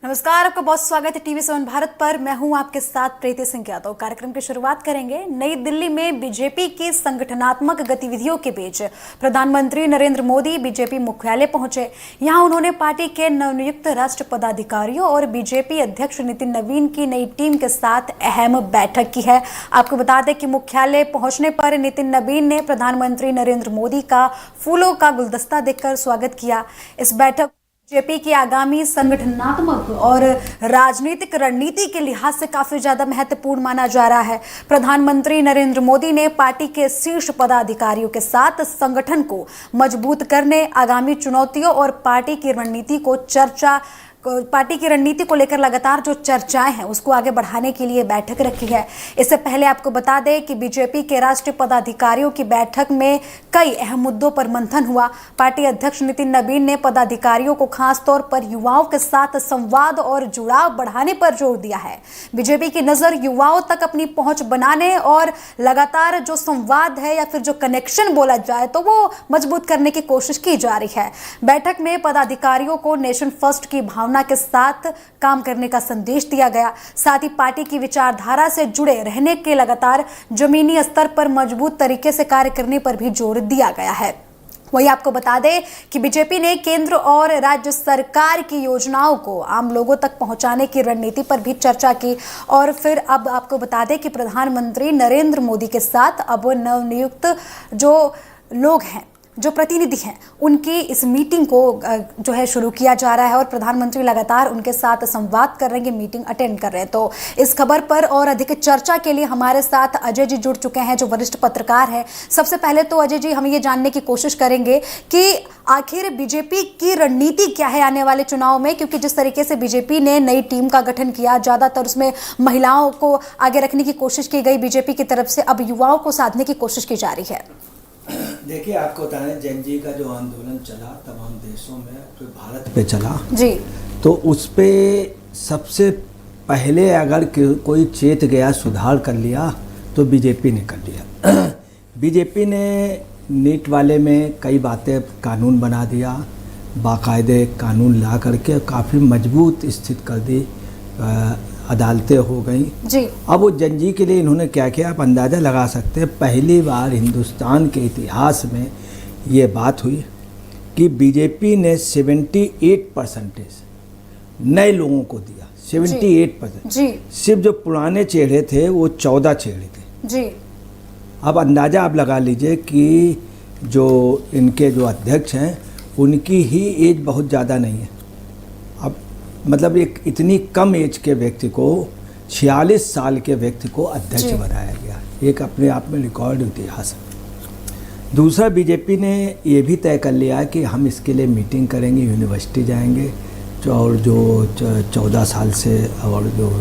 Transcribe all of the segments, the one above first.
नमस्कार, आपका बहुत स्वागत है टीवी7 भारत पर। मैं हूं आपके साथ प्रीति सिंह यादव। कार्यक्रम की शुरुआत करेंगे। नई दिल्ली में बीजेपी की संगठनात्मक गतिविधियों के बीच प्रधानमंत्री नरेंद्र मोदी बीजेपी मुख्यालय पहुंचे। यहां उन्होंने पार्टी के नवनियुक्त राष्ट्रीय पदाधिकारियों और बीजेपी अध्यक्ष नितिन नवीन की नई टीम के साथ अहम बैठक की है। आपको बता दें कि मुख्यालय पहुंचने पर नितिन नवीन ने प्रधानमंत्री नरेंद्र मोदी का फूलों का गुलदस्ता देकर स्वागत किया। इस बैठक बीजेपी की आगामी संगठनात्मक और राजनीतिक रणनीति के लिहाज से काफी ज्यादा महत्वपूर्ण माना जा रहा है। प्रधानमंत्री नरेंद्र मोदी ने पार्टी के शीर्ष पदाधिकारियों के साथ संगठन को मजबूत करने, आगामी चुनौतियों और पार्टी की रणनीति को लेकर लगातार जो चर्चाएं हैं उसको आगे बढ़ाने के लिए बैठक रखी है। इससे पहले आपको बता दें कि बीजेपी के राष्ट्रीय पदाधिकारियों की बैठक में कई अहम मुद्दों पर मंथन हुआ। पार्टी अध्यक्ष नितिन नवीन ने पदाधिकारियों को खासतौर पर युवाओं के साथ संवाद और जुड़ाव बढ़ाने पर जोर दिया है। बीजेपी की नजर युवाओं तक अपनी पहुंच बनाने और लगातार जो संवाद है या फिर जो कनेक्शन बोला जाए तो वो मजबूत करने की कोशिश की जा रही है। बैठक में पदाधिकारियों को नेशन फर्स्ट की भावना के साथ काम करने का संदेश दिया गया। साथ ही पार्टी की विचारधारा से जुड़े रहने के लगातार जमीनी स्तर पर मजबूत तरीके से कार्य करने पर भी जोर दिया गया है। वही आपको बता दें कि बीजेपी ने केंद्र और राज्य सरकार की योजनाओं को आम लोगों तक पहुंचाने की रणनीति पर भी चर्चा की। और फिर अब आपको बता दें कि प्रधानमंत्री नरेंद्र मोदी के साथ अब नवनियुक्त जो लोग हैं, जो प्रतिनिधि हैं, उनकी इस मीटिंग को जो है शुरू किया जा रहा है और प्रधानमंत्री लगातार उनके साथ संवाद कर रहे हैं, मीटिंग अटेंड कर रहे हैं। तो इस खबर पर और अधिक चर्चा के लिए हमारे साथ अजय जी जुड़ चुके हैं, जो वरिष्ठ पत्रकार हैं। सबसे पहले तो अजय जी, हम ये जानने की कोशिश करेंगे कि आखिर बीजेपी की रणनीति क्या है आने वाले चुनाव में, क्योंकि जिस तरीके से बीजेपी ने नई टीम का गठन किया, ज्यादातर उसमें महिलाओं को आगे रखने की कोशिश की गई बीजेपी की तरफ से, अब युवाओं को साधने की कोशिश की जा रही है। देखिए, आपको बता दें, जन जी का जो आंदोलन चला तमाम देशों में, तो भारत पे चला जी, तो उस पे सबसे पहले अगर कोई चेत गया, सुधार कर लिया तो बीजेपी ने कर लिया। बीजेपी ने नीट वाले में कई बातें, कानून बना दिया, बाकायदे कानून ला करके काफ़ी मजबूत स्थिति कर दी, अदालतें हो गई जी। अब वो जंजी के लिए इन्होंने क्या किया, आप अंदाज़ा लगा सकते हैं। पहली बार हिंदुस्तान के इतिहास में ये बात हुई कि बीजेपी ने 78% नए लोगों को दिया, 78% जी। सिर्फ जो पुराने चेहरे थे वो 14 चेहरे थे जी। अब अंदाज़ा आप लगा लीजिए कि जो इनके जो अध्यक्ष हैं उनकी ही एज बहुत ज़्यादा नहीं है। अब मतलब एक इतनी कम एज के व्यक्ति को, 46 साल के व्यक्ति को अध्यक्ष बनाया गया, एक अपने आप में रिकॉर्ड इतिहास है। दूसरा, बीजेपी ने ये भी तय कर लिया कि हम इसके लिए मीटिंग करेंगे, यूनिवर्सिटी जाएंगे और जो 14 साल से और जो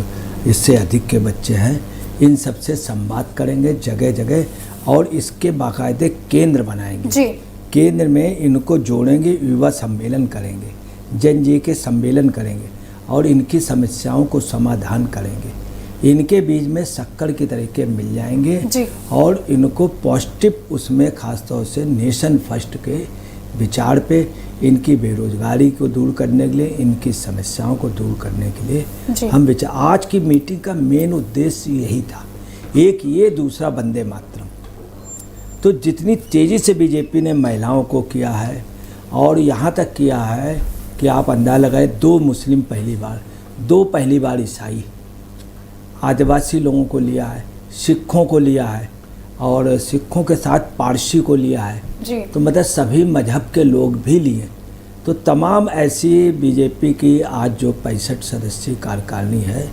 इससे अधिक के बच्चे हैं, इन सब से संवाद करेंगे जगह जगह, और इसके बाकायदे केंद्र बनाएंगे जी। केंद्र में इनको जोड़ेंगे, युवा सम्मेलन करेंगे, जन जी के सम्मेलन करेंगे और इनकी समस्याओं को समाधान करेंगे। इनके बीच में शक्कर के तरीके मिल जाएंगे जी। और इनको पॉजिटिव उसमें खासतौर से नेशन फर्स्ट के विचार पे, इनकी बेरोजगारी को दूर करने के लिए, इनकी समस्याओं को दूर करने के लिए हम विचार। आज की मीटिंग का मेन उद्देश्य यही था, एक ये, दूसरा वंदे मातरम। तो जितनी तेज़ी से बीजेपी ने महिलाओं को किया है और यहाँ तक किया है कि आप अंदाज़ा लगाए, 2 मुस्लिम पहली बार, 2 पहली बार ईसाई, आदिवासी लोगों को लिया है, सिखों को लिया है और सिखों के साथ पारसी को लिया है जी। तो मतलब सभी मजहब के लोग भी लिए। तो तमाम ऐसी बीजेपी की आज जो 65 सदस्यीय कार्यकारिणी है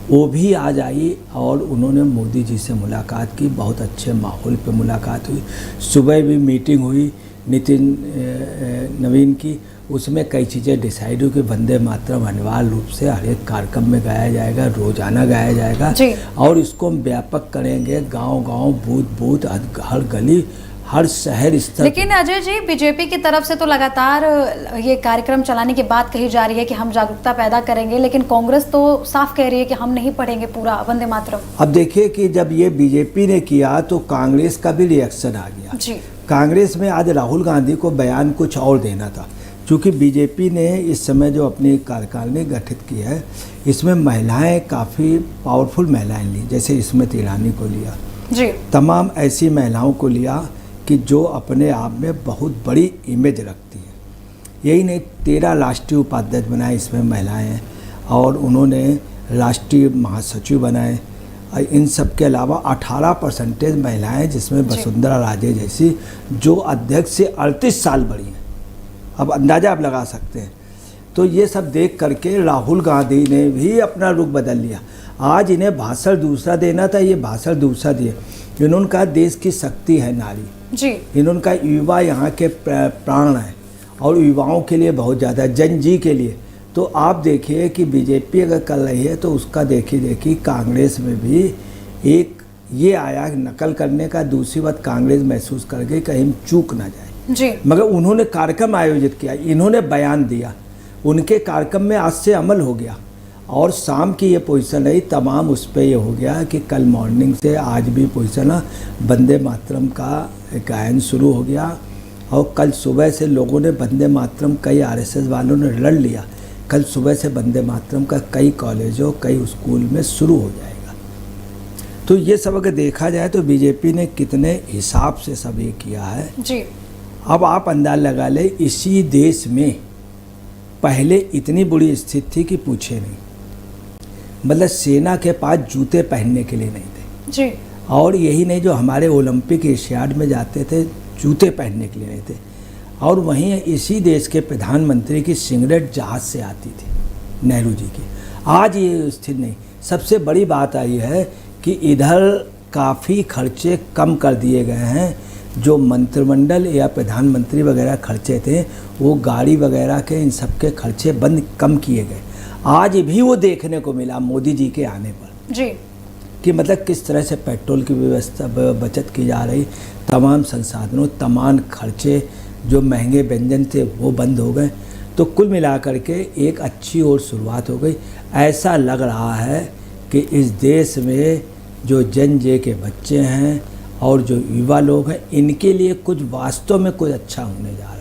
वो भी आज आई और उन्होंने मोदी जी से मुलाकात की। बहुत अच्छे माहौल पे मुलाकात हुई। सुबह भी मीटिंग हुई नितिन नवीन की, उसमें कई चीज़ें डिसाइड हुई कि वंदे मातरम अनिवार्य रूप से हर एक कार्यक्रम में गाया जाएगा, रोजाना गाया जाएगा और इसको हम व्यापक करेंगे, गांव-गांव, बूथ-बूथ, हर गली, हर शहर स्तर। लेकिन अजय जी, बीजेपी की तरफ से तो लगातार ये कार्यक्रम चलाने की बात कही जा रही है कि हम जागरूकता पैदा करेंगे, लेकिन कांग्रेस तो साफ कह रही है कि हम नहीं पढ़ेंगे पूरा वंदे मातरम। अब देखिए कि जब ये बीजेपी ने किया तो कांग्रेस का भी रिएक्शन आ गया जी। कांग्रेस में आज राहुल गांधी को बयान कुछ और देना था, चूँकि बीजेपी ने इस समय जो अपनी कार्यकारिणी गठित की है, इसमें महिलाएं काफ़ी पावरफुल महिलाएं ली, जैसे स्मृति ईरानी को लिया जी, तमाम ऐसी महिलाओं को लिया कि जो अपने आप में बहुत बड़ी इमेज रखती है। यही नहीं, 13 राष्ट्रीय उपाध्यक्ष बनाए इसमें महिलाएं हैं, और उन्होंने राष्ट्रीय महासचिव बनाए। इन सब के अलावा 18% महिलाएं, जिसमें वसुंधरा राजे जैसी जो अध्यक्ष से 38 साल बड़ी हैं। अब अंदाज़ा आप लगा सकते हैं। तो ये सब देख करके राहुल गांधी ने भी अपना रुख बदल लिया। आज इन्हें भाषण दूसरा देना था, ये भाषण दूसरा दिए। इन्होंने कहा देश की शक्ति है नारी जी, इन्होंने कहा युवा यहाँ के प्राण हैं, और युवाओं के लिए बहुत ज़्यादा, जन जी के लिए। तो आप देखिए कि बीजेपी अगर कर रही है तो उसका देखिए कांग्रेस में भी एक ये आया नकल करने का। दूसरी बात, कांग्रेस महसूस कर गई कहीं हम चूक ना जाए जी, मगर उन्होंने कार्यक्रम आयोजित किया, इन्होंने बयान दिया, उनके कार्यक्रम में आज से अमल हो गया। और शाम की ये पोजीशन है तमाम, उस पर ये हो गया कि कल मॉर्निंग से आज भी पोजीशन है, वंदे मातरम का गायन शुरू हो गया। और कल सुबह से लोगों ने वंदे मातरम, कई आरएसएस वालों ने लड़ लिया। कल सुबह से वंदे मातरम का कई कॉलेजों, कई स्कूल में शुरू हो जाएगा। तो ये सब अगर देखा जाए तो बीजेपी ने कितने हिसाब से सब ये किया है जी। अब आप अंदाज लगा ले, इसी देश में पहले इतनी बुरी स्थिति थी कि पूछे नहीं। मतलब सेना के पास जूते पहनने के लिए नहीं थे जी, और यही नहीं, जो हमारे ओलंपिक एशियाड में जाते थे जूते पहनने के लिए नहीं थे। और वहीं इसी देश के प्रधानमंत्री की सिगरेट जहाज़ से आती थी, नेहरू जी की। आज ये स्थिति नहीं। सबसे बड़ी बात आई है कि इधर काफ़ी खर्चे कम कर दिए गए हैं। जो मंत्रिमंडल या प्रधानमंत्री वगैरह खर्चे थे, वो गाड़ी वगैरह के इन सब के खर्चे बंद कम किए गए। आज भी वो देखने को मिला मोदी जी के आने पर जी, कि मतलब किस तरह से पेट्रोल की व्यवस्था बचत की जा रही, तमाम संसाधनों, तमाम खर्चे जो महंगे व्यंजन थे वो बंद हो गए। तो कुल मिलाकर के एक अच्छी और शुरुआत हो गई। ऐसा लग रहा है कि इस देश में जो जन जे के बच्चे हैं और जो युवा लोग हैं, इनके लिए कुछ वास्तव में कुछ अच्छा होने जा रहा है।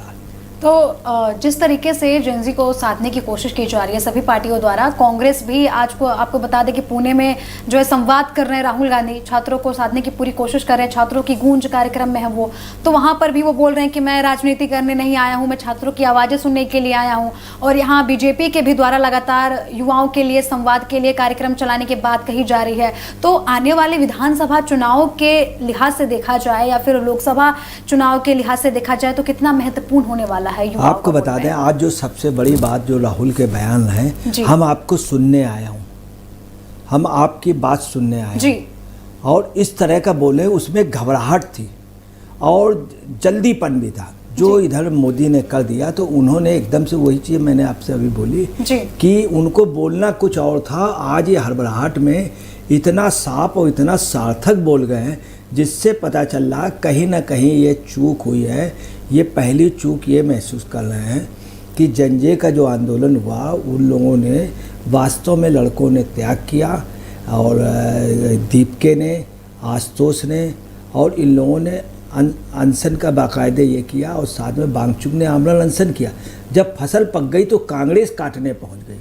तो जिस तरीके से जेनजी को साधने की कोशिश की जा रही है सभी पार्टियों द्वारा, कांग्रेस भी आज को आपको बता दें कि पुणे में जो है संवाद कर रहे हैं राहुल गांधी, छात्रों को साधने की पूरी कोशिश कर रहे हैं। छात्रों की गूंज कार्यक्रम में है वो, तो वहां पर भी वो बोल रहे हैं कि मैं राजनीति करने नहीं आया हूं, मैं छात्रों की आवाज़ें सुनने के लिए आया हूं। और यहाँ बीजेपी के भी द्वारा लगातार युवाओं के लिए संवाद के लिए कार्यक्रम चलाने की बात कही जा रही है। तो आने वाले विधानसभा चुनाव के लिहाज से देखा जाए या फिर लोकसभा चुनाव के लिहाज से देखा जाए तो कितना महत्वपूर्ण होने वाला है? आपको बता दें, आज जो सबसे बड़ी बात जो राहुल के बयान हैं, हम आपको सुनने आया हूँ, हम आपकी बात सुनने आए जी। और इस तरह का बोले, उसमें घबराहट थी और जल्दीपन भी था जो इधर मोदी ने कर दिया। तो उन्होंने एकदम से वही चीज़ मैंने आपसे अभी बोली कि उनको बोलना कुछ और था। आज ये हड़बड़ाहट में इतना साफ और इतना सार्थक बोल गए हैं, जिससे पता चल रहा कहीं ना कहीं ये चूक हुई है। ये पहली चूक ये महसूस कर रहे हैं कि जंजे का जो आंदोलन हुआ, उन लोगों ने वास्तव में, लड़कों ने त्याग किया, और दीपके ने, आशुतोष ने, और इन लोगों ने अनशन का बाकायदे ये किया, और साथ में बांगचुक ने आमरण अनशन किया। जब फसल पक गई तो कांग्रेस काटने पहुंच गई।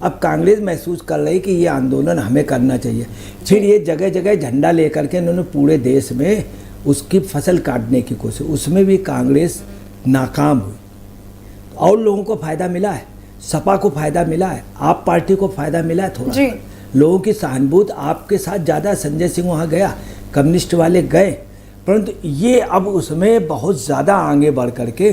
अब कांग्रेस महसूस कर रही कि ये आंदोलन हमें करना चाहिए। फिर ये जगह जगह झंडा लेकर के इन्होंने पूरे देश में उसकी फसल काटने की कोशिश, उसमें भी कांग्रेस नाकाम हुई। और लोगों को फ़ायदा मिला है, सपा को फ़ायदा मिला है, आप पार्टी को फ़ायदा मिला है थोड़ा। लोगों की सहानुभूति आपके साथ ज़्यादा। संजय सिंह वहाँ गया, कम्युनिस्ट वाले गए, परंतु ये अब उसमें बहुत ज़्यादा आगे बढ़ करके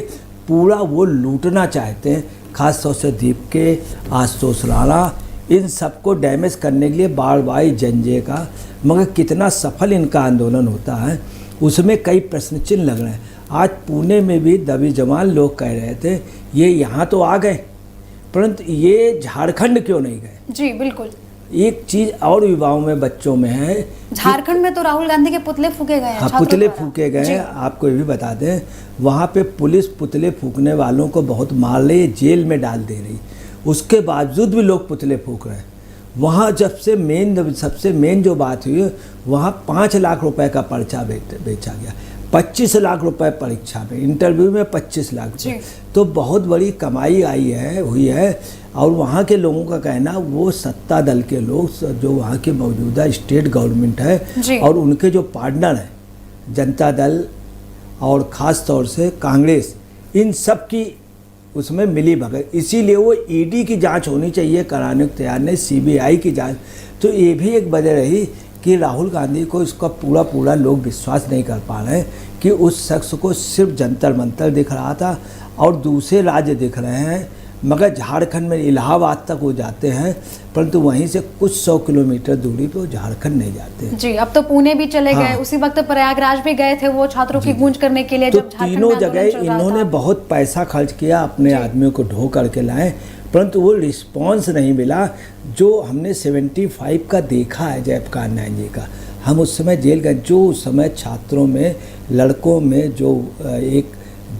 पूरा वो लूटना चाहते हैं। खास तौर से दीपके, आशुतोष राणा, इन सबको डैमेज करने के लिए बार बार जंजे का। मगर कितना सफल इनका आंदोलन होता है, उसमें कई प्रश्न चिन्ह लग रहे हैं। आज पुणे में भी दबी जवान लोग कह रहे थे ये यहाँ तो आ गए, परंतु ये झारखंड क्यों नहीं गए? जी बिल्कुल। एक चीज़ और युवाओं में, बच्चों में है, झारखंड में तो राहुल गांधी के पुतले फूके गए हैं। हाँ, पुतले फूके गए हैं। आपको ये भी बता दें, वहाँ पे पुलिस पुतले फूकने वालों को बहुत मार रही, जेल में डाल दे रही। उसके बावजूद भी लोग पुतले फूक रहे हैं। वहाँ जब से सबसे मेन जो बात हुई, वहाँ 5 लाख रुपए का पर्चा बेचा गया। 25 लाख रुपए परीक्षा में, इंटरव्यू में 25 लाख रुपए, तो बहुत बड़ी कमाई हुई है। और वहाँ के लोगों का कहना, वो सत्ता दल के लोग जो वहाँ के मौजूदा स्टेट गवर्नमेंट है और उनके जो पार्टनर हैं जनता दल और ख़ास तौर से कांग्रेस, इन सब की उसमें मिली भगत, इसीलिए वो ईडी की जांच होनी चाहिए कराने को तैयार नहीं, सीबीआई की जांच। तो ये भी एक वजह रही कि राहुल गांधी को इसका पूरा लोग विश्वास नहीं कर पा रहे हैं कि उस शख्स को सिर्फ जंतर मंतर दिख रहा था और दूसरे राज्य दिख रहे हैं, मगर झारखंड में इलाहाबाद तक वो जाते हैं, परंतु वहीं से कुछ 100 किलोमीटर दूरी पे वो झारखंड नहीं जाते हैं। जी, अब तो पुणे भी चले गए, उसी वक्त प्रयागराज भी गए थे वो छात्रों की गूंज करने के लिए। तो तीनों जगह इन्होंने बहुत पैसा खर्च किया, अपने आदमियों को ढो करके लाए, परंतु वो रिस्पॉन्स नहीं मिला। जो हमने 75 का देखा है जयप्रकाश नारायण जी का, हम उस समय जेल गए, जो उस समय छात्रों में, लड़कों में जो एक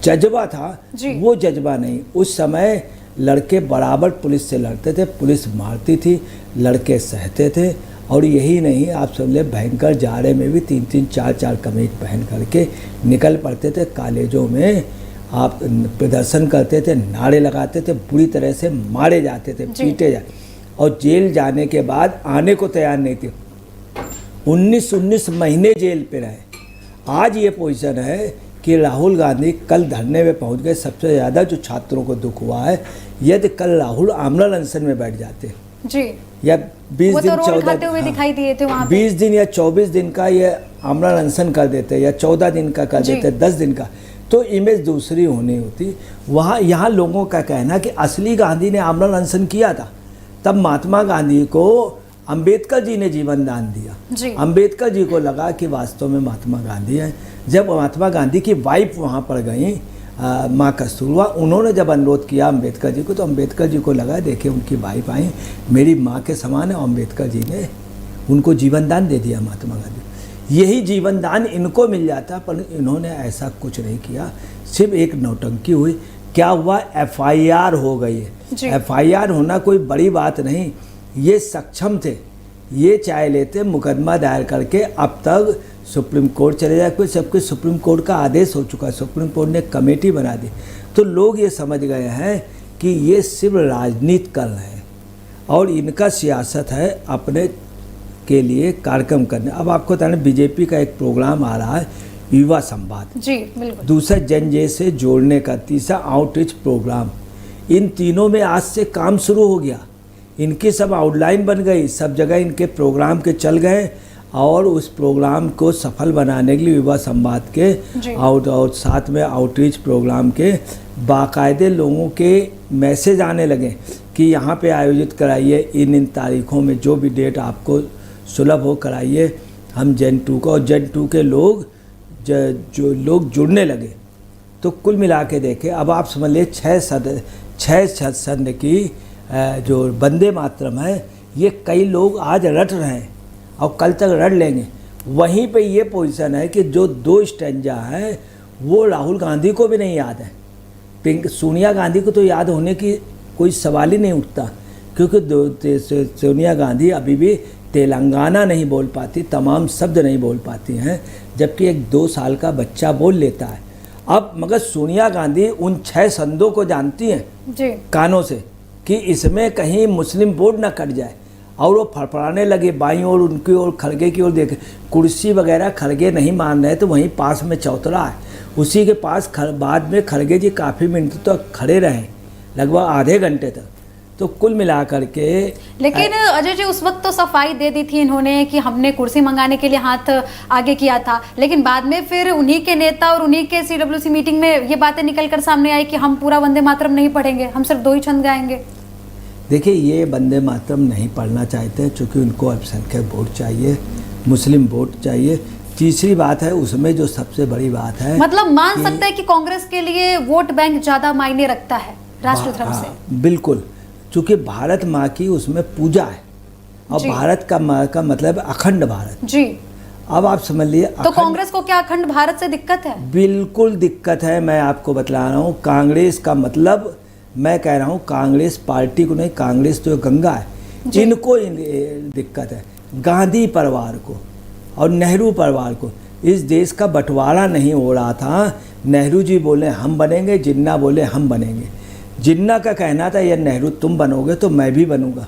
जज्बा था, वो जज्बा नहीं। उस समय लड़के बराबर पुलिस से लड़ते थे, पुलिस मारती थी, लड़के सहते थे। और यही नहीं, आप समझ भयंकर जाड़े में भी 3-3, 4-4 कमीज पहन करके निकल पड़ते थे कॉलेजों में, आप प्रदर्शन करते थे, नारे लगाते थे, बुरी तरह से मारे जाते थे, पीटे जाते, और जेल जाने के बाद आने को तैयार नहीं थे। 19 महीने जेल पे रहे। आज ये पोजीशन है कि राहुल गांधी कल धरने में पहुंच गए। सबसे ज़्यादा जो छात्रों को दुख हुआ है, यदि कल राहुल आमरण अनशन में बैठ जाते जी, या 20 दिन 14 हुए दिखाई दिए थे वहाँ पे, 20 दिन या 24 दिन का ये आमरण अनशन कर देते, या 14 दिन का कर देते, 10 दिन का, तो इमेज दूसरी होनी होती। यहाँ लोगों का कहना कि असली गांधी ने आमरण अनशन किया था, तब महात्मा गांधी को अंबेडकर जी ने जीवन दान दिया। अंबेडकर जी को लगा कि वास्तव में महात्मा गांधी हैं। जब महात्मा गांधी की वाइफ वहाँ पर गई, माँ कस्तूरबा, उन्होंने जब अनुरोध किया अंबेडकर जी को, तो अंबेडकर जी को लगा देखिए उनकी वाइफ आई, मेरी माँ के समान है। अंबेडकर जी ने उनको जीवन दान दे दिया महात्मा गांधी। यही जीवन दान इनको मिल जाता, पर इन्होंने ऐसा कुछ नहीं किया, सिर्फ एक नौटंकी हुई। क्या हुआ, FIR हो गई है। FIR होना कोई बड़ी बात नहीं, ये सक्षम थे, ये चाहे लेते मुकदमा दायर करके अब तक सुप्रीम कोर्ट चले जाए, कोई सब कुछ सुप्रीम कोर्ट का आदेश हो चुका है, सुप्रीम कोर्ट ने कमेटी बना दी। तो लोग ये समझ गए हैं कि ये सिर्फ राजनीति कर रहे हैं और इनका सियासत है अपने के लिए कार्यक्रम करने। अब आपको बताना, बीजेपी का एक प्रोग्राम आ रहा है युवा संवाद, जी बिल्कुल, दूसरा जन से जोड़ने का, तीसरा आउटरीच प्रोग्राम। इन तीनों में आज से काम शुरू हो गया, इनकी सब आउटलाइन बन गई, सब जगह इनके प्रोग्राम के चल गए, और उस प्रोग्राम को सफल बनाने के लिए युवा संवाद के और साथ में आउटरीच प्रोग्राम के बाकायदे लोगों के मैसेज आने लगे कि यहाँ पे आयोजित कराइए, इन तारीखों में जो भी डेट आपको सुलभ हो कराइए। हम Gen 2 का, और Gen 2 के लोग जो लोग जुड़ने लगे, तो कुल मिला के देखें, अब आप समझ लिए 6 सदस्य की जो वंदे मातरम है, ये कई लोग आज रट रहे हैं और कल तक रट लेंगे। वहीं पे ये पोजीशन है कि जो 2 स्टैंजा हैं वो राहुल गांधी को भी नहीं याद है, सोनिया गांधी को तो याद होने की कोई सवाल ही नहीं उठता, क्योंकि सोनिया गांधी अभी भी तेलंगाना नहीं बोल पाती, तमाम शब्द नहीं बोल पाती हैं, जबकि एक 2 साल का बच्चा बोल लेता है। अब मगर सोनिया गांधी उन 6 संदों को जानती हैं जी कानों से कि इसमें कहीं मुस्लिम वोट ना कट जाए, और वो फड़फड़ाने लगे बाईं ओर, उनकी ओर, खड़गे की ओर देखे। कुर्सी वगैरह खड़गे नहीं मान रहे, तो वहीं पास में चौतरा है, उसी के पास बाद में खड़गे जी काफ़ी मिनट तक खड़े रहे, लगभग आधे घंटे तक। तो कुल मिलाकर के, लेकिन अजय जी उस वक्त तो सफाई दे दी थी इन्होंने कि हमने कुर्सी मंगाने के लिए हाथ आगे किया था, लेकिन बाद में फिर उन्हीं के नेता और उन्हीं के CWC मीटिंग में ये बातें निकलकर सामने आई कि हम पूरा वंदे मातरम नहीं पढ़ेंगे, हम सिर्फ 2 ही छंद गाएंगे। देखिए, ये वंदे मातरम नहीं पढ़ना चाहते हैं, चूँकि उनको अल्पसंख्यक वोट चाहिए, मुस्लिम वोट चाहिए। तीसरी बात है उसमें जो सबसे बड़ी बात है, मतलब मान सकते हैं कि कांग्रेस के लिए वोट बैंक ज़्यादा मायने रखता है राष्ट्र धर्म से। बिल्कुल, चूँकि भारत माँ की उसमें पूजा है, और भारत का माँ का मतलब अखंड भारत जी। अब आप समझ लिए, तो कांग्रेस को क्या अखंड भारत से दिक्कत है? दिक्कत दिक्कत है। मैं आपको बतला रहा हूँ, कांग्रेस का मतलब, मैं कह रहा हूँ कांग्रेस पार्टी को नहीं, कांग्रेस तो गंगा है, इनको दिक्कत है। गांधी परिवार को और नेहरू परिवार को इस देश का बंटवारा नहीं हो रहा था। नेहरू जी बोले हम बनेंगे, जिन्ना बोले हम बनेंगे। जिन्ना का कहना था ये नेहरू तुम बनोगे तो मैं भी बनूंगा,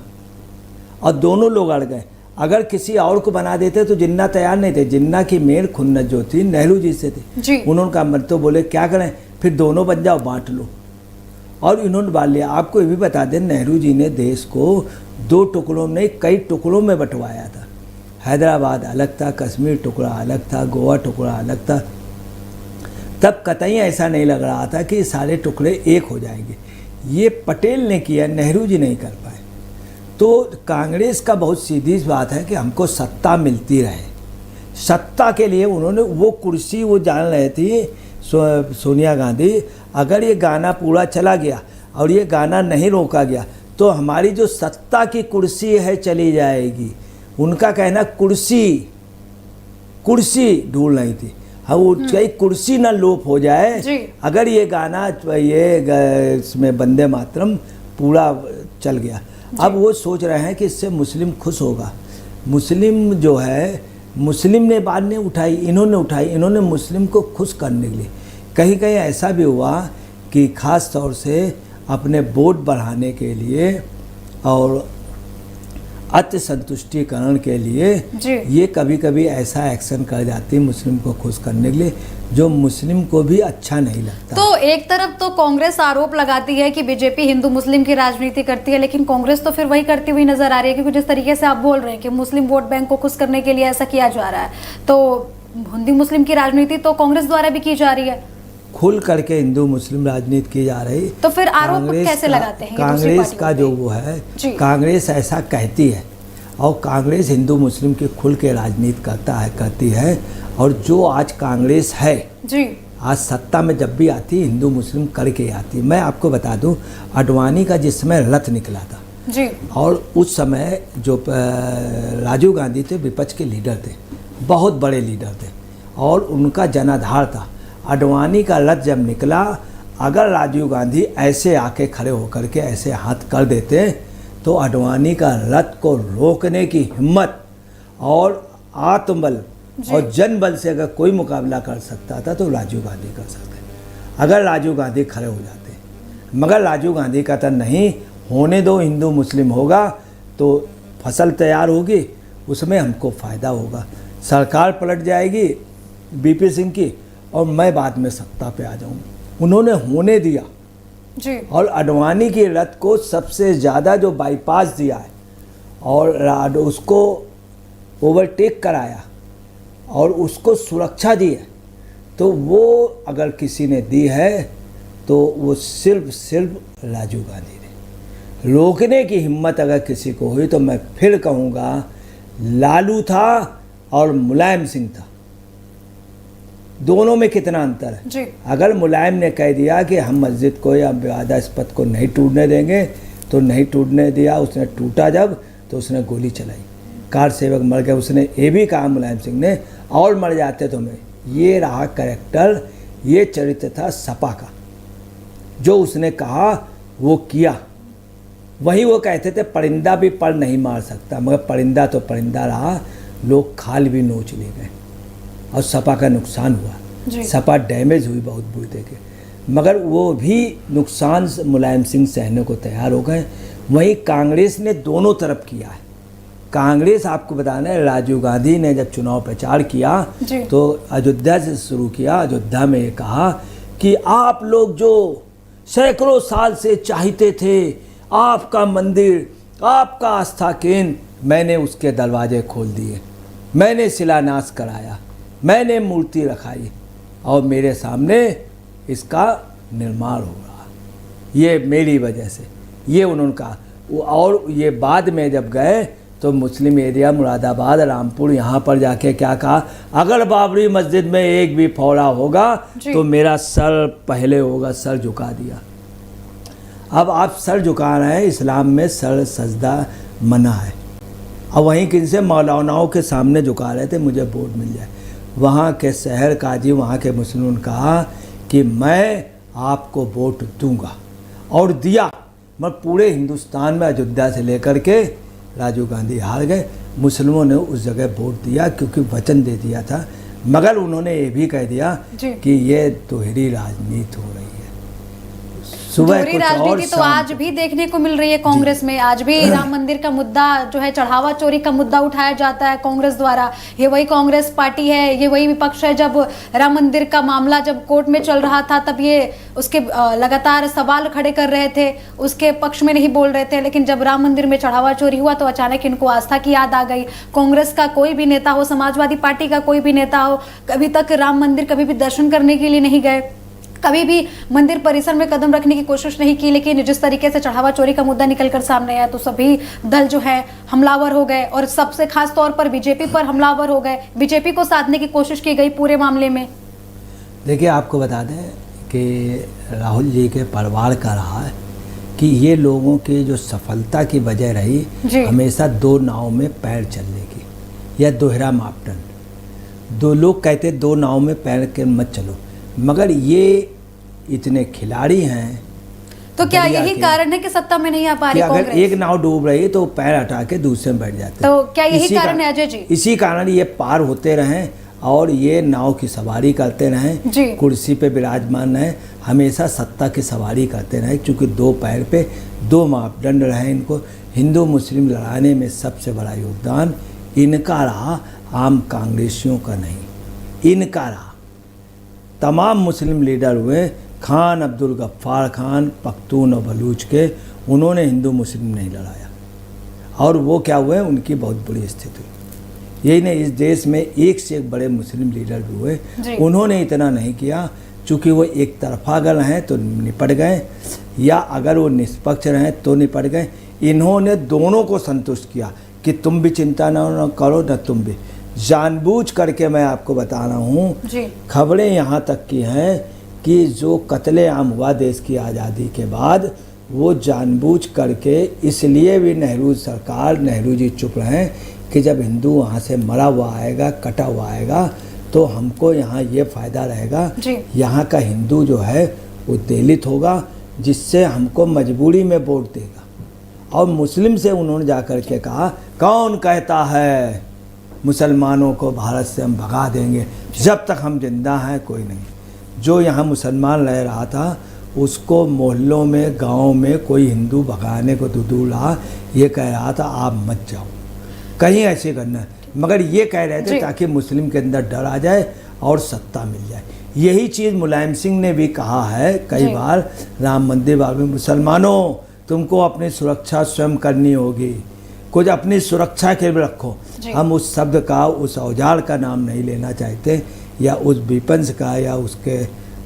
और दोनों लोग अड़ गए। अगर किसी और को बना देते तो जिन्ना तैयार नहीं थे। जिन्ना की मेल खुन्नस जो थी नेहरू जी से थी। उन्होंने कहा मत, तो बोले क्या करें, फिर दोनों बन जाओ, बांट लो, और इन्होंने बांट लिया। आपको ये भी बता दें, नेहरू जी ने देश को 2 टुकड़ों में, कई टुकड़ों में बंटवाया था। हैदराबाद अलग था, कश्मीर टुकड़ा अलग था, गोवा टुकड़ा अलग था। तब कतई ऐसा नहीं लग रहा था कि सारे टुकड़े एक हो जाएंगे। ये पटेल ने किया, नेहरू जी नहीं कर पाए। तो कांग्रेस का बहुत सीधी बात है कि हमको सत्ता मिलती रहे। सत्ता के लिए उन्होंने वो कुर्सी, वो जान रहे थी सोनिया गांधी, अगर ये गाना पूरा चला गया और ये गाना नहीं रोका गया तो हमारी जो सत्ता की कुर्सी है चली जाएगी। उनका कहना कुर्सी ढूंढ रही थी, हाँ वो चाहे कुर्सी ना लोप हो जाए। अगर ये गाना, ये इसमें वंदे मातरम पूरा चल गया। अब वो सोच रहे हैं कि इससे मुस्लिम खुश होगा। मुस्लिम जो है, मुस्लिम ने बात नहीं उठाई, इन्होंने उठाई। इन्होंने मुस्लिम को खुश करने के लिए, कहीं कहीं ऐसा भी हुआ कि ख़ास तौर से अपने वोट बढ़ाने के लिए और अति संतुष्टिकरण के लिए ये कभी कभी ऐसा एक्शन कर जाती है मुस्लिम को खुश करने के लिए, जो मुस्लिम को भी अच्छा नहीं लगता। तो एक तरफ तो कांग्रेस आरोप लगाती है कि बीजेपी हिंदू मुस्लिम की राजनीति करती है, लेकिन कांग्रेस तो फिर वही करती हुई नजर आ रही है, क्योंकि जिस तरीके से आप बोल रहे हैं कि मुस्लिम वोट बैंक को खुश करने के लिए ऐसा किया जा रहा है, तो हिंदू मुस्लिम की राजनीति तो कांग्रेस द्वारा भी की जा रही है। खुल करके हिंदू मुस्लिम राजनीति की जा रही, तो फिर आरोप कैसे लगाते हैं? कांग्रेस का जो वो है, कांग्रेस ऐसा कहती है, और कांग्रेस हिंदू मुस्लिम की खुल के राजनीति करती है। और जो आज कांग्रेस है जी, आज सत्ता में जब भी आती है हिंदू मुस्लिम करके आती है। मैं आपको बता दूं, आडवाणी का जिस समय रथ निकला था जी, और उस समय जो राजीव गांधी थे विपक्ष के लीडर थे, बहुत बड़े लीडर थे, और उनका जनाधार था। आडवाणी का रथ जब निकला, अगर राजीव गांधी ऐसे आके खड़े होकर के ऐसे हाथ कर देते तो आडवाणी का रथ को रोकने की हिम्मत और आत्मबल और जनबल से अगर कोई मुकाबला कर सकता था तो राजीव गांधी कर सकते, अगर राजीव गांधी खड़े हो जाते। मगर राजीव गांधी का तो नहीं, होने दो, हिंदू मुस्लिम होगा तो फसल तैयार होगी, उसमें हमको फ़ायदा होगा, सरकार पलट जाएगी बीपी सिंह की, और मैं बाद में सत्ता पे आ जाऊँगा। उन्होंने होने दिया जी, और आडवाणी के रथ को सबसे ज़्यादा जो बाईपास दिया है और उसको ओवरटेक कराया और उसको सुरक्षा दी है, तो वो अगर किसी ने दी है तो वो सिर्फ राजीव गांधी ने। रोकने की हिम्मत अगर किसी को हुई तो मैं फिर कहूँगा लालू था और मुलायम सिंह था, दोनों में कितना अंतर है जी। अगर मुलायम ने कह दिया कि हम मस्जिद को या विवादास्पद को नहीं टूटने देंगे तो नहीं टूटने दिया, उसने टूटा जब तो उसने गोली चलाई, कार सेवक मर गए। उसने ये भी कहा मुलायम सिंह ने, और मर जाते तो मैं। ये रहा कैरेक्टर, ये चरित्र था सपा का, जो उसने कहा वो किया। वही वो कहते थे परिंदा भी पर नहीं मार सकता, मगर परिंदा तो परिंदा रहा, लोग खाल भी नोच ले गए और सपा का नुकसान हुआ, सपा डैमेज हुई बहुत बुरी तरीके, मगर वो भी नुकसान मुलायम सिंह सहने को तैयार हो गए। वहीं कांग्रेस ने दोनों तरफ किया है। कांग्रेस, आपको बताना है, राजीव गांधी ने जब चुनाव प्रचार किया तो अयोध्या से शुरू किया। अयोध्या में ये कहा कि आप लोग जो सैकड़ों साल से चाहते थे आपका मंदिर, आपका आस्था केंद्र, मैंने उसके दरवाजे खोल दिए, मैंने शिलान्यास कराया, मैंने मूर्ति रखाई और मेरे सामने इसका निर्माण हो रहा, ये मेरी वजह से, ये उन्होंने कहा। और ये बाद में जब गए तो मुस्लिम एरिया मुरादाबाद, रामपुर, यहाँ पर जाके क्या कहा, अगर बाबरी मस्जिद में एक भी फौड़ा होगा तो मेरा सर पहले होगा, सर झुका दिया। अब आप सर झुका रहे हैं, इस्लाम में सर सजदा मना है। अब वहीं किनसे मौलानाओं के सामने झुका रहे थे, मुझे वोट मिल जाए। वहाँ के शहर काजी, वहाँ के मुस्लिमों ने कहा कि मैं आपको वोट दूंगा, और दिया। मगर पूरे हिंदुस्तान में अयोध्या से लेकर के राजीव गांधी हार गए। मुस्लिमों ने उस जगह वोट दिया क्योंकि वचन दे दिया था मगर उन्होंने ये भी कह दिया कि ये दोहरी राजनीति हो रही है। दोहरी राजनीति तो आज भी देखने को मिल रही है कांग्रेस में। आज भी राम मंदिर का मुद्दा जो है, चढ़ावा चोरी का मुद्दा उठाया जाता है कांग्रेस द्वारा। ये वही कांग्रेस पार्टी है, ये वही विपक्ष है। जब राम मंदिर का मामला जब कोर्ट में चल रहा था तब ये उसके लगातार सवाल खड़े कर रहे थे, उसके पक्ष में नहीं बोल रहे थे। लेकिन जब राम मंदिर में चढ़ावा चोरी हुआ तो अचानक इनको आस्था की याद आ गई। कांग्रेस का कोई भी नेता हो, समाजवादी पार्टी का कोई भी नेता हो, कभी तक राम मंदिर कभी भी दर्शन करने के लिए नहीं गए, कभी भी मंदिर परिसर में कदम रखने की कोशिश नहीं की। लेकिन जिस तरीके से चढ़ावा चोरी का मुद्दा निकलकर सामने आया तो सभी दल जो है हमलावर हो गए, और सबसे खास तौर पर बीजेपी पर हमलावर हो गए। बीजेपी को साधने की कोशिश की गई पूरे मामले में। देखिए, आपको बता दें कि राहुल जी के परिवार का रहा है कि ये लोगों की जो सफलता की वजह रही हमेशा दो नाव में पैर चलने की, या दोहरा मापदंड। दो लोग कहते दो नाव में पैर के मत चलो, मगर ये इतने खिलाड़ी हैं। तो क्या यही कारण है कि सत्ता में नहीं आ पा रही कांग्रेस? अगर एक नाव डूब रही तो पैर हटा के दूसरे में बैठ जाते। तो क्या यही कारण है अजय जी? इसी कारण ये पार होते रहें और ये नाव की सवारी करते रहें, कुर्सी पे विराजमान रहें, हमेशा सत्ता की सवारी करते रहें। क्योंकि दो पैर पे दो मापदंड रहे इनको। हिंदू मुस्लिम लड़ाने में सबसे बड़ा योगदान इनका रहा, आम कांग्रेसियों का नहीं, इनका रहा। तमाम मुस्लिम लीडर हुए, खान अब्दुल गफ्फार खान, पख्तून और बलूच के, उन्होंने हिंदू मुस्लिम नहीं लड़ाया। और वो क्या हुए, उनकी बहुत बुरी स्थिति हुई। यही नहीं, इस देश में एक से एक बड़े मुस्लिम लीडर भी हुए, उन्होंने इतना नहीं किया। चूँकि वो एक तरफा अगर हैं तो निपट गए, या अगर वो निष्पक्ष रहें तो निपट गए। इन्होंने दोनों को संतुष्ट किया कि तुम भी चिंता न करो, न तुम भी। जानबूझ करके मैं आपको बता रहा हूँ, खबरें यहाँ तक की हैं कि जो कत्लेआम हुआ देश की आज़ादी के बाद, वो जानबूझ करके इसलिए भी नेहरू सरकार, नेहरू जी चुप रहें कि जब हिंदू वहाँ से मरा हुआ आएगा, कटा हुआ आएगा, तो हमको यहाँ ये फ़ायदा रहेगा, यहाँ का हिंदू जो है वो दलित होगा, जिससे हमको मजबूरी में वोट देगा। और मुस्लिम से उन्होंने जा कर के कहा, कौन कहता है मुसलमानों को भारत से हम भगा देंगे, जब तक हम जिंदा हैं कोई नहीं। जो यहाँ मुसलमान रह रहा था उसको मोहल्लों में, गाँव में कोई हिंदू भगाने को दूर रहा, ये कह रहा था आप मत जाओ कहीं ऐसे करना, मगर ये कह रहे थे ताकि मुस्लिम के अंदर डर आ जाए और सत्ता मिल जाए। यही चीज़ मुलायम सिंह ने भी कहा है कई बार राम मंदिर बारे में, मुसलमानों तुमको अपनी सुरक्षा स्वयं करनी होगी, कुछ अपनी सुरक्षा के लिए रखो। हम उस शब्द का, उस औजार का नाम नहीं लेना चाहते, या उस विपंस का, या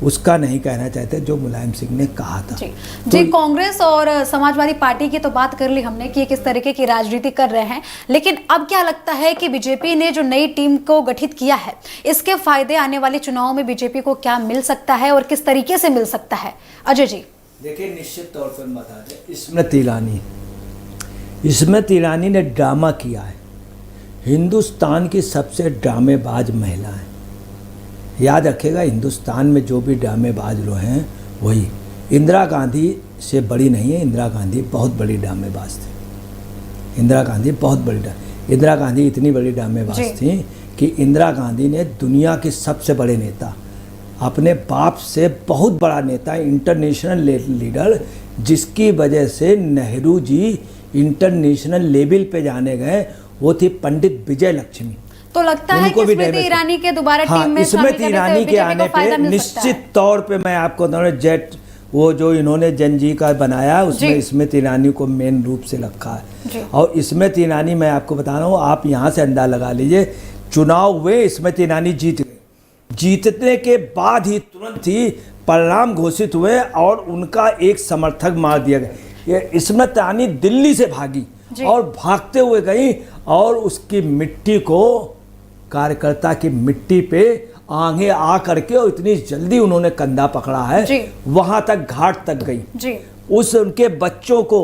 उसका नहीं कहना चाहते जो मुलायम सिंह ने कहा था। जी, कांग्रेस और समाजवादी पार्टी की तो बात कर ली हमने कि किस तरीके की राजनीति कर रहे हैं, लेकिन अब क्या लगता है कि बीजेपी ने जो नई टीम को गठित किया है, इसके फायदे आने वाले चुनाव में बीजेपी को क्या मिल सकता है और किस तरीके से मिल सकता है? अजय जी, देखिए, निश्चित तौर पर बता दें, स्मृति ईरानी ने ड्रामा किया है। हिंदुस्तान की सबसे ड्रामेबाज महिला है। याद रखिएगा, हिंदुस्तान में जो भी ड्रामेबाज लोग हैं वही, इंदिरा गांधी से बड़ी नहीं है। इंदिरा गांधी बहुत बड़ी ड्रामेबाज थी। इंदिरा गांधी इतनी बड़ी ड्रामेबाज थी कि इंदिरा गांधी ने दुनिया के सबसे बड़े नेता, अपने बाप से बहुत बड़ा नेता, इंटरनेशनल लीडर, जिसकी वजह से नेहरू जी इंटरनेशनल लेवल पे जाने गए, वो थी पंडित विजय लक्ष्मी। तो लगता है कि स्मृति ईरानी के दोबारा टीम में स्मृति ईरानी के आने पे निश्चित तौर पे मैं आपको जेट, वो जो इन्होंने जनजी का बनाया, उसमें स्मृति ईरानी को मेन रूप से रखा है। और स्मृति ईरानी, मैं आपको बता रहा हूँ, आप यहाँ से अंदाजा लगा लीजिए, चुनाव हुए, स्मृति ईरानी जीत गई। जीतने के बाद ही तुरंत ही परिणाम घोषित हुए और उनका एक समर्थक मार दिया गया। ये स्मृति ईरानी दिल्ली से भागी और भागते हुए गई और उसकी मिट्टी को, कार्यकर्ता की मिट्टी पे आगे आ करके, और इतनी जल्दी उन्होंने कंधा पकड़ा है, वहां तक, घाट तक गई। उस उनके बच्चों को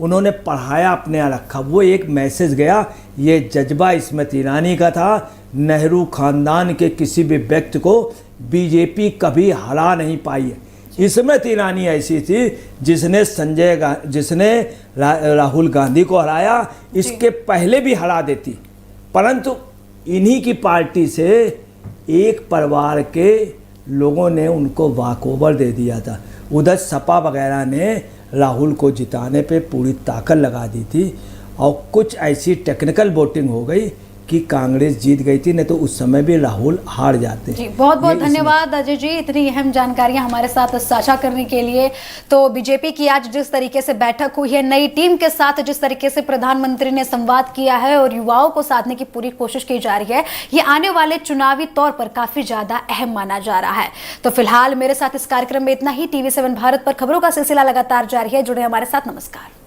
उन्होंने पढ़ाया, अपने यहाँ रखा। वो एक मैसेज गया, ये जज्बा स्मृति ईरानी का था। नेहरू खानदान के किसी भी व्यक्ति को बीजेपी कभी हरा नहीं पाई है। स्मृति ईरानी ऐसी थी जिसने राहुल गांधी को हराया, इसके पहले भी हरा देती, परंतु इन्हीं की पार्टी से एक परिवार के लोगों ने उनको वॉकओवर दे दिया था। उधर सपा वगैरह ने राहुल को जिताने पे पूरी ताकत लगा दी थी और कुछ ऐसी टेक्निकल वोटिंग हो गई कि कांग्रेस जीत गई थी, नहीं तो उस समय भी राहुल हार जाते। जी बहुत बहुत धन्यवाद अजय जी, इतनी अहम जानकारियां हमारे साथ साझा करने के लिए। तो बीजेपी की आज जिस तरीके से बैठक हुई है, नई टीम के साथ जिस तरीके से प्रधानमंत्री ने संवाद किया है और युवाओं को साधने की पूरी कोशिश की जा रही है, ये आने वाले चुनावी तौर पर काफी ज्यादा अहम माना जा रहा है। तो फिलहाल मेरे साथ इस कार्यक्रम में इतना ही। TV7 भारत पर खबरों का सिलसिला लगातार जारी है, जुड़े हमारे साथ। नमस्कार।